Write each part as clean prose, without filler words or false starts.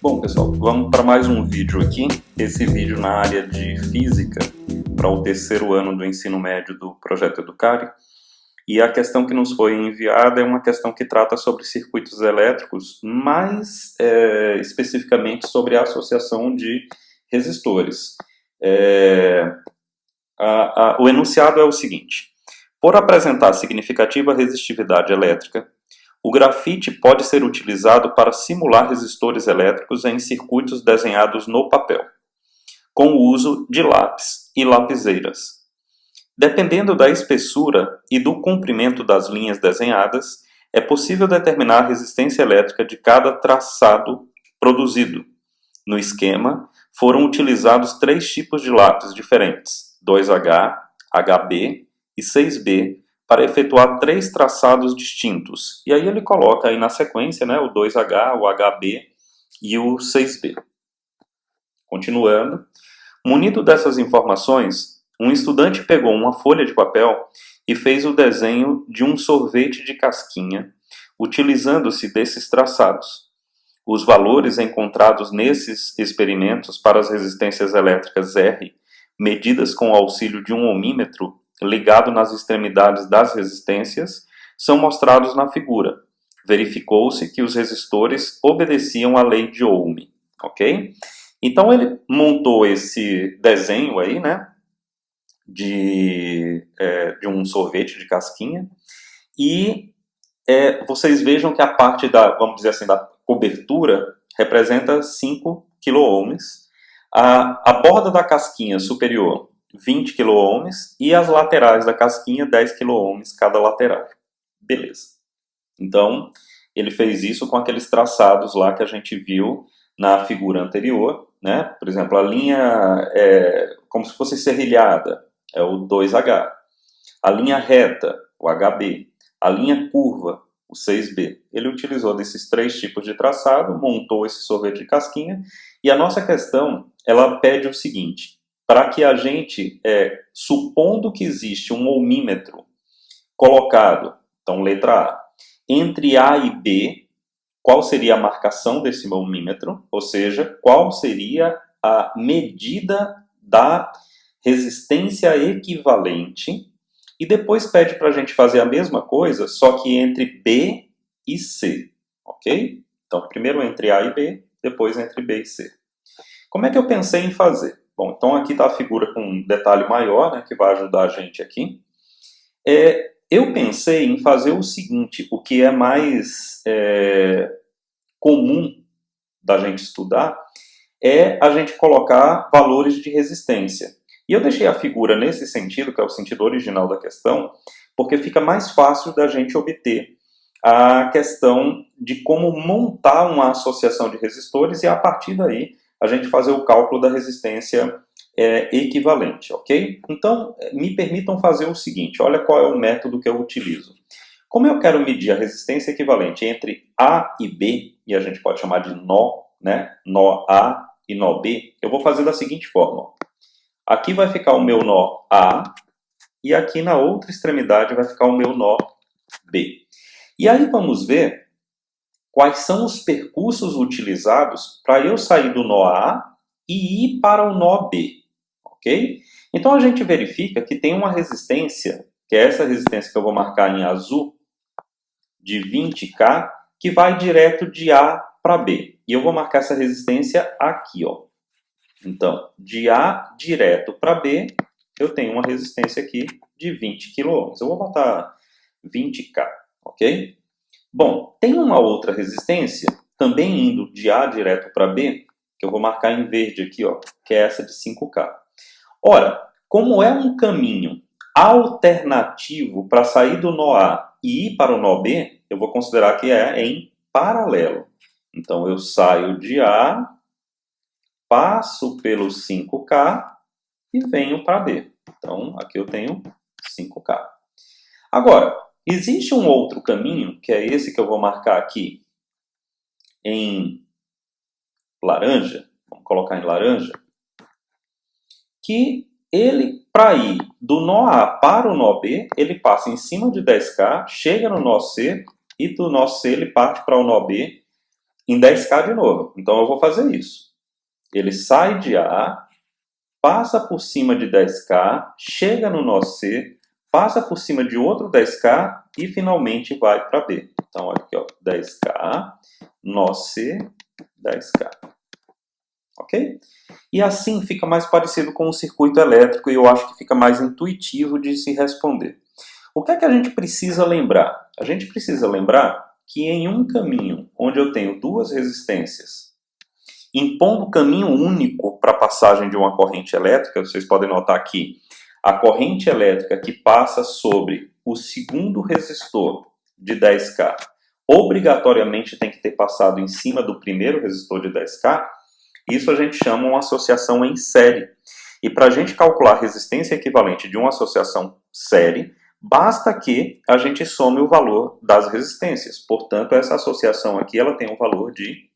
Bom, pessoal, vamos para mais um vídeo aqui. Esse vídeo na área de física, para o terceiro ano do ensino médio do Projeto Educare. E a questão que nos foi enviada é uma questão que trata sobre circuitos elétricos, mais especificamente sobre a associação de resistores. O enunciado é o seguinte: por apresentar significativa resistividade elétrica, o grafite pode ser utilizado para simular resistores elétricos em circuitos desenhados no papel, com o uso de lápis e lapiseiras. Dependendo da espessura e do comprimento das linhas desenhadas, é possível determinar a resistência elétrica de cada traçado produzido. No esquema, foram utilizados 3 tipos de lápis diferentes, 2H, HB e 6B, para efetuar 3 traçados distintos. E aí ele coloca aí na sequência, né, o 2H, o HB e o 6B. Continuando, munido dessas informações, um estudante pegou uma folha de papel e fez o desenho de um sorvete de casquinha, utilizando-se desses traçados. Os valores encontrados nesses experimentos para as resistências elétricas R, medidas com o auxílio de um ohmímetro ligado nas extremidades das resistências, são mostrados na figura. Verificou-se que os resistores obedeciam à lei de Ohm, ok? Então ele montou esse desenho aí, né, de um sorvete de casquinha, e vocês vejam que a parte da, vamos dizer assim, da cobertura representa 5 kΩ, a borda da casquinha superior 20 kΩ e as laterais da casquinha 10 kΩ cada lateral. Beleza. Então, ele fez isso com aqueles traçados lá que a gente viu na figura anterior, né? Por exemplo, a linha como se fosse serrilhada, é o 2H. A linha reta, o HB. A linha curva, o 6B. Ele utilizou desses 3 tipos de traçado, montou esse sorvete de casquinha, e a nossa questão, ela pede o seguinte: para que a gente, supondo que existe um ohmímetro colocado, então letra A, entre A e B, qual seria a marcação desse ohmímetro? Ou seja, qual seria a medida da resistência equivalente? E depois pede para a gente fazer a mesma coisa, só que entre B e C, ok? Então, primeiro entre A e B, depois entre B e C. Como é que eu pensei em fazer? Bom, então aqui está a figura com um detalhe maior, né, que vai ajudar a gente aqui. Eu pensei em fazer o seguinte: o que é mais comum da gente estudar é a gente colocar valores de resistência. E eu deixei a figura nesse sentido, que é o sentido original da questão, porque fica mais fácil da gente obter a questão de como montar uma associação de resistores e, a partir daí, a gente fazer o cálculo da resistência equivalente, ok? Então, me permitam fazer o seguinte: olha qual é o método que eu utilizo. Como eu quero medir a resistência equivalente entre A e B, e a gente pode chamar de nó, né? Nó A e nó B, eu vou fazer da seguinte forma. Aqui vai ficar o meu nó A, e aqui na outra extremidade vai ficar o meu nó B. E aí vamos ver quais são os percursos utilizados para eu sair do nó A e ir para o nó B, ok? Então a gente verifica que tem uma resistência, que é essa resistência que eu vou marcar em azul, de 20K, que vai direto de A para B. E eu vou marcar essa resistência aqui, ó. Então, de A direto para B, eu tenho uma resistência aqui de 20 kΩ. Eu vou botar 20K, ok? Bom, tem uma outra resistência, também indo de A direto para B, que eu vou marcar em verde aqui, ó, que é essa de 5K. Ora, como é um caminho alternativo para sair do nó A e ir para o nó B, eu vou considerar que é em paralelo. Então, eu saio de A, passo pelo 5K e venho para B. Então, aqui eu tenho 5K. Agora, existe um outro caminho, que é esse que eu vou marcar aqui em laranja, vamos colocar em laranja, que ele, para ir do nó A para o nó B, ele passa em cima de 10K, chega no nó C e do nó C ele parte para o nó B em 10K de novo. Então eu vou fazer isso. Ele sai de A, passa por cima de 10K, chega no nó C, passa por cima de outro 10K e finalmente vai para B. Então aqui, ó, 10K, nó C, 10K. Ok? E assim fica mais parecido com um circuito elétrico e eu acho que fica mais intuitivo de se responder. O que é que a gente precisa lembrar? A gente precisa lembrar que em um caminho onde eu tenho duas resistências, impondo caminho único para a passagem de uma corrente elétrica, vocês podem notar aqui, a corrente elétrica que passa sobre o segundo resistor de 10K, obrigatoriamente tem que ter passado em cima do primeiro resistor de 10K, isso a gente chama uma associação em série. E para a gente calcular a resistência equivalente de uma associação série, basta que a gente some o valor das resistências. Portanto, essa associação aqui ela tem um valor de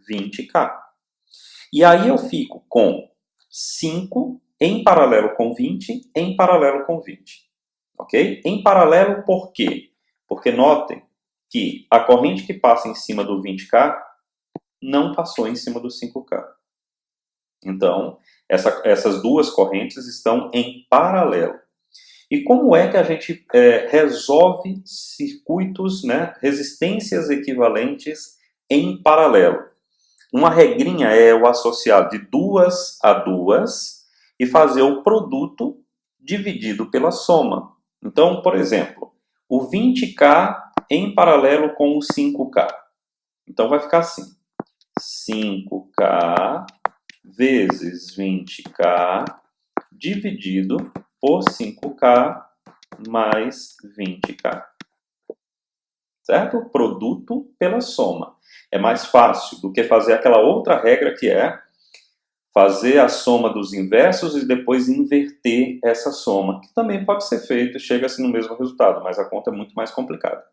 20K. E aí eu fico com 5 em paralelo com 20, em paralelo com 20. Ok? Em paralelo por quê? Porque notem que a corrente que passa em cima do 20K não passou em cima do 5K. Então, essas duas correntes estão em paralelo. E como é que a gente resolve circuitos, né, resistências equivalentes em paralelo? Uma regrinha é o associar de duas a duas e fazer o produto dividido pela soma. Então, por exemplo, o 20K em paralelo com o 5K. Então vai ficar assim. 5K vezes 20K dividido por 5K mais 20K. Certo? Produto pela soma. É mais fácil do que fazer aquela outra regra que é fazer a soma dos inversos e depois inverter essa soma, que também pode ser feito e chega-se no mesmo resultado, mas a conta é muito mais complicada.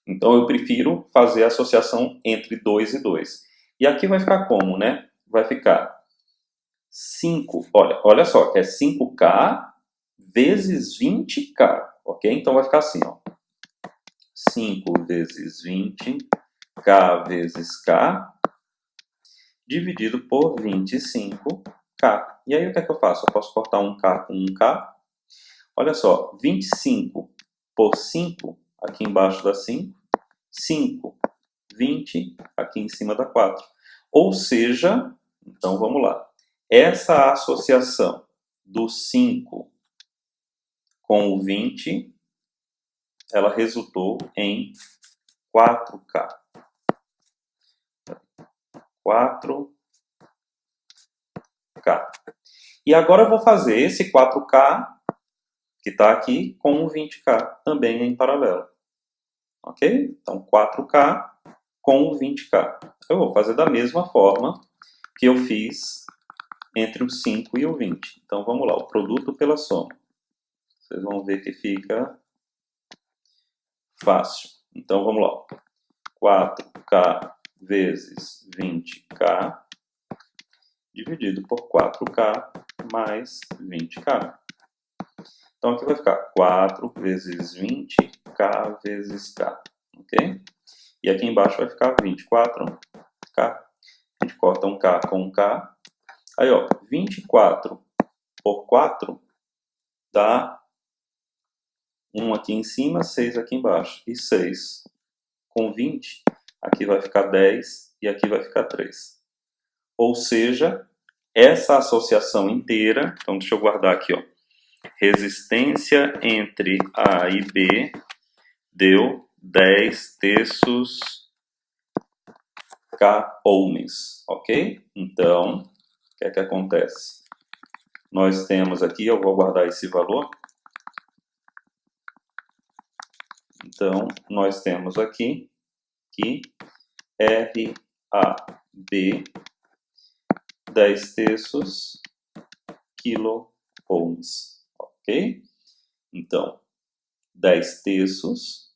Então eu prefiro fazer a associação entre 2 e 2. E aqui vai ficar como, né? Vai ficar 5, olha só, que é 5K vezes 20K, ok? Então vai ficar assim, ó. 5 vezes 20, K vezes K, dividido por 25K. E aí o que é que eu faço? Eu posso cortar um K com um K. Olha só, 25 por 5, aqui embaixo dá 5. 5, 20, aqui em cima dá 4. Ou seja, então vamos lá. Essa associação do 5 com o 20, ela resultou em 4K. 4K. E agora eu vou fazer esse 4K, que está aqui, com o 20K, também em paralelo. Ok? Então, 4K com o 20K. Eu vou fazer da mesma forma que eu fiz entre o 5 e o 20. Então, vamos lá, o produto pela soma. Vocês vão ver que fica fácil. Então, vamos lá. 4K vezes 20K dividido por 4K mais 20K. Então, aqui vai ficar 4 vezes 20K vezes K. Ok? E aqui embaixo vai ficar 24K. A gente corta um K com um K. Aí, ó, 24 por 4 dá 1 aqui em cima, 6 aqui embaixo. E 6 com 20, aqui vai ficar 10 e aqui vai ficar 3. Ou seja, essa associação inteira, então deixa eu guardar aqui, ó. Resistência entre A e B deu 10 terços K ohms, ok? Então, o que é que acontece? Nós temos aqui, eu vou guardar esse valor. Então, nós temos aqui que RAB 10 terços kilo ohms, ok? Então, 10 terços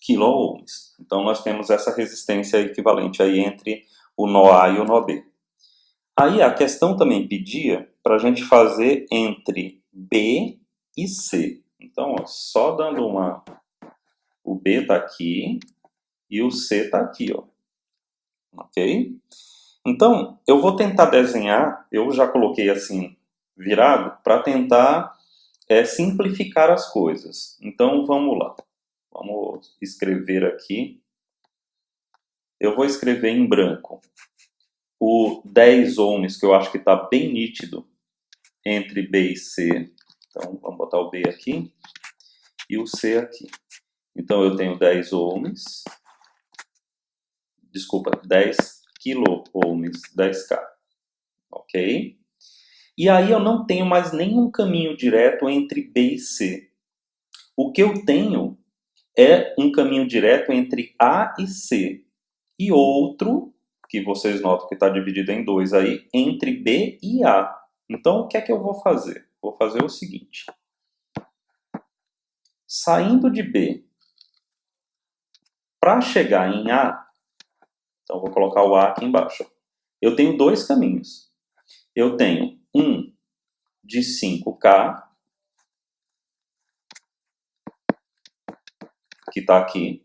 kilo ohms. Então, nós temos essa resistência equivalente aí entre o nó A e o nó B. Aí, a questão também pedia para a gente fazer entre B e C. Então, ó, só dando uma O B está aqui e o C está aqui, ó. Ok? Então, eu vou tentar desenhar, eu já coloquei assim, virado, para tentar simplificar as coisas. Então, vamos lá. Vamos escrever aqui. Eu vou escrever em branco o 10 ohms, que eu acho que está bem nítido, entre B e C. Então, vamos botar o B aqui e o C aqui. Então, eu tenho 10 ohms, desculpa, 10 kilo-ohms, 10K, ok? E aí eu não tenho mais nenhum caminho direto entre B e C. O que eu tenho é um caminho direto entre A e C, e outro, que vocês notam que está dividido em dois aí, entre B e A. Então, o que é que eu vou fazer? Vou fazer o seguinte. Saindo de B para chegar em A, então vou colocar o A aqui embaixo. Eu tenho dois caminhos. Eu tenho um de 5K, que está aqui,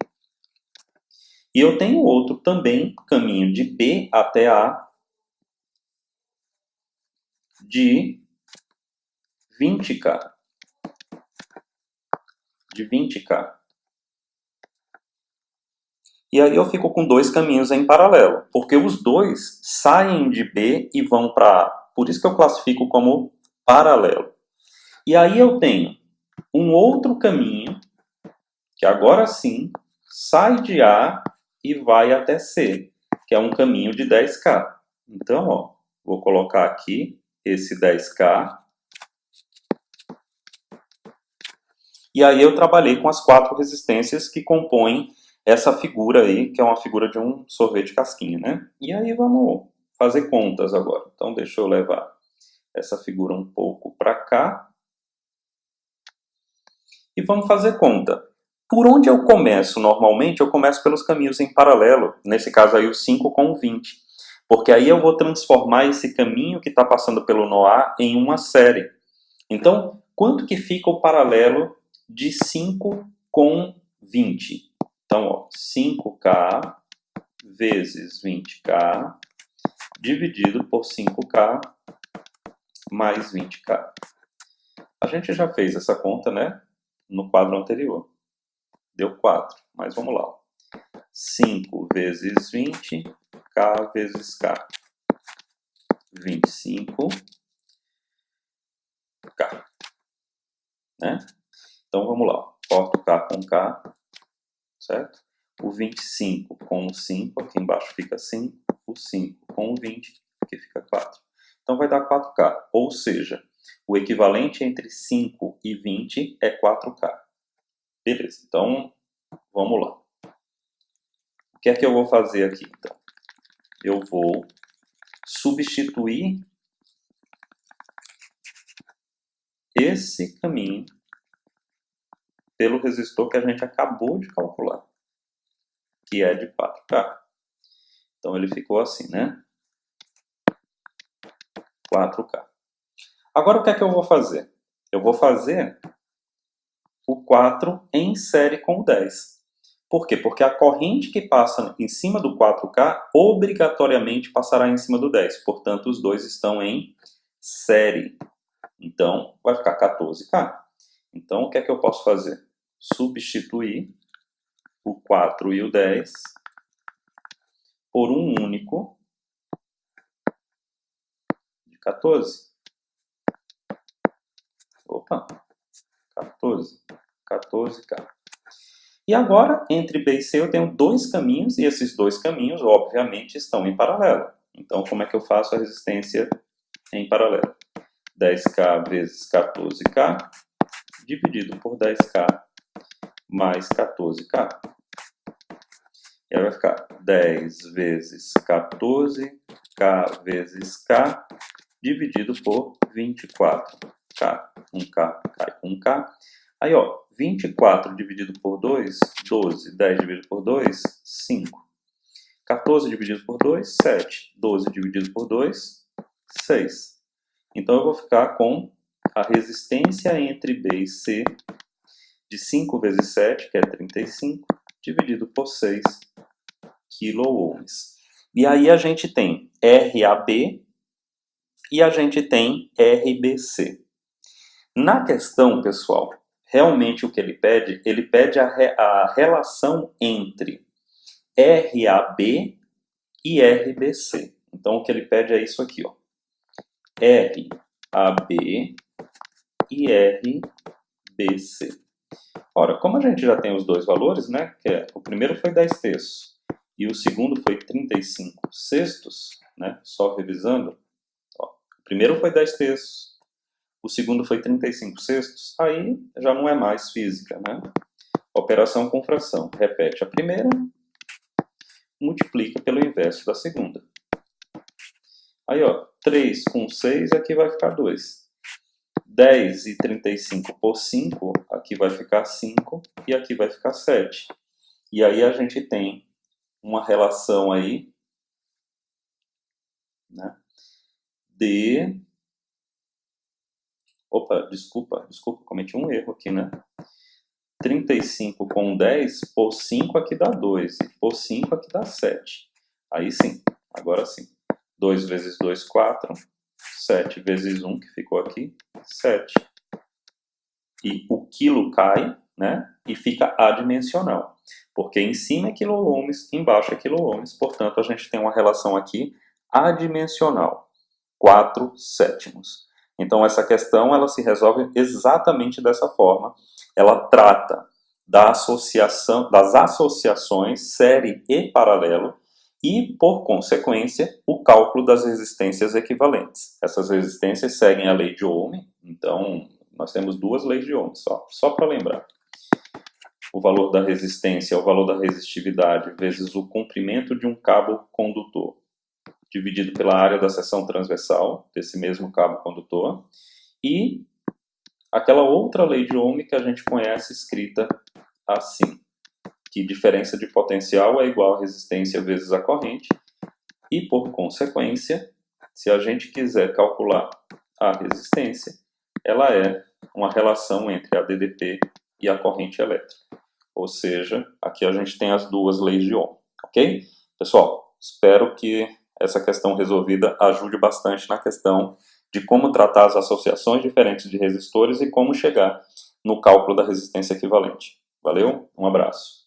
e eu tenho outro também, caminho de B até A, de 20K. De 20K. E aí eu fico com dois caminhos em paralelo, porque os dois saem de B e vão para A. Por isso que eu classifico como paralelo. E aí eu tenho um outro caminho, que agora sim sai de A e vai até C, que é um caminho de 10K. Então, ó, vou colocar aqui esse 10K. E aí eu trabalhei com as 4 resistências que compõem essa figura aí, que é uma figura de um sorvete casquinha, né? E aí vamos fazer contas agora. Então deixa eu levar essa figura um pouco para cá. E vamos fazer conta. Por onde eu começo normalmente? Eu começo pelos caminhos em paralelo. Nesse caso aí o 5 com o 20. Porque aí eu vou transformar esse caminho que está passando pelo nó A em uma série. Então, quanto que fica o paralelo de 5 com 20? Então, ó, 5K vezes 20K dividido por 5K mais 20K. A gente já fez essa conta, né? No quadro anterior. Deu 4, mas vamos lá. 5 vezes 20, K vezes K. 25K. Né? Então vamos lá. Corto K com K. Certo? O 25 com o 5, aqui embaixo fica 5. O 5 com o 20, aqui fica 4. Então vai dar 4K. Ou seja, o equivalente entre 5 e 20 é 4K. Beleza, então vamos lá. O que é que eu vou fazer aqui, então? Eu vou substituir esse caminho pelo resistor que a gente acabou de calcular, que é de 4K. Então ele ficou assim, né? 4K. Agora o que é que eu vou fazer? Eu vou fazer o 4 em série com o 10. Por quê? Porque a corrente que passa em cima do 4K obrigatoriamente passará em cima do 10. Portanto, os dois estão em série. Então, vai ficar 14K. Então, o que é que eu posso fazer? Substituir o 4 e o 10 por um único de 14. Opa, 14. 14K. E agora, entre B e C, eu tenho dois caminhos, e esses dois caminhos, obviamente, estão em paralelo. Então, como é que eu faço a resistência em paralelo? 10K vezes 14K, dividido por 10K mais 14K. E aí vai ficar 10 vezes 14K vezes K, dividido por 24K. 1K cai com 1K. Aí, ó, 24 dividido por 2, 12. 10 dividido por 2, 5. 14 dividido por 2, 7. 12 dividido por 2, 6. Então, eu vou ficar com a resistência entre B e C de 5 vezes 7, que é 35, dividido por 6 quiloohms. E aí a gente tem RAB e a gente tem RBC. Na questão, pessoal, realmente o que ele pede a relação entre RAB e RBC. Então o que ele pede é isso aqui, ó. RAB e RBC. Ora, como a gente já tem os dois valores, né, o primeiro foi 10 terços e o segundo foi 35 sextos, né, só revisando, ó, o primeiro foi 10 terços, o segundo foi 35 sextos, aí já não é mais física, né? Operação com fração, repete a primeira, multiplica pelo inverso da segunda. Aí, ó, 3 com 6, aqui vai ficar 2. 10 e 35 por 5, aqui vai ficar 5 e aqui vai ficar 7. E aí a gente tem uma relação aí, né, de... Opa, desculpa, cometi um erro aqui, né? 35 com 10, por 5 aqui dá 2, e por 5 aqui dá 7. Aí sim, agora sim. 2 vezes 2, 4. 7 vezes 1, que ficou aqui, 7. E o quilo cai, né? E fica adimensional. Porque em cima é quiloohms, embaixo é quiloohms, portanto a gente tem uma relação aqui adimensional. 4/7. Então essa questão ela se resolve exatamente dessa forma. Ela trata da associação, das associações série e paralelo e, por consequência, o cálculo das resistências equivalentes. Essas resistências seguem a lei de Ohm, então nós temos duas leis de Ohm, só para lembrar. O valor da resistência é o valor da resistividade vezes o comprimento de um cabo condutor, dividido pela área da seção transversal desse mesmo cabo condutor, e aquela outra lei de Ohm que a gente conhece escrita assim, que diferença de potencial é igual a resistência vezes a corrente, e por consequência, se a gente quiser calcular a resistência, ela é uma relação entre a DDP e a corrente elétrica. Ou seja, aqui a gente tem as duas leis de Ohm, ok? Pessoal, espero que essa questão resolvida ajude bastante na questão de como tratar as associações diferentes de resistores e como chegar no cálculo da resistência equivalente. Valeu? Um abraço.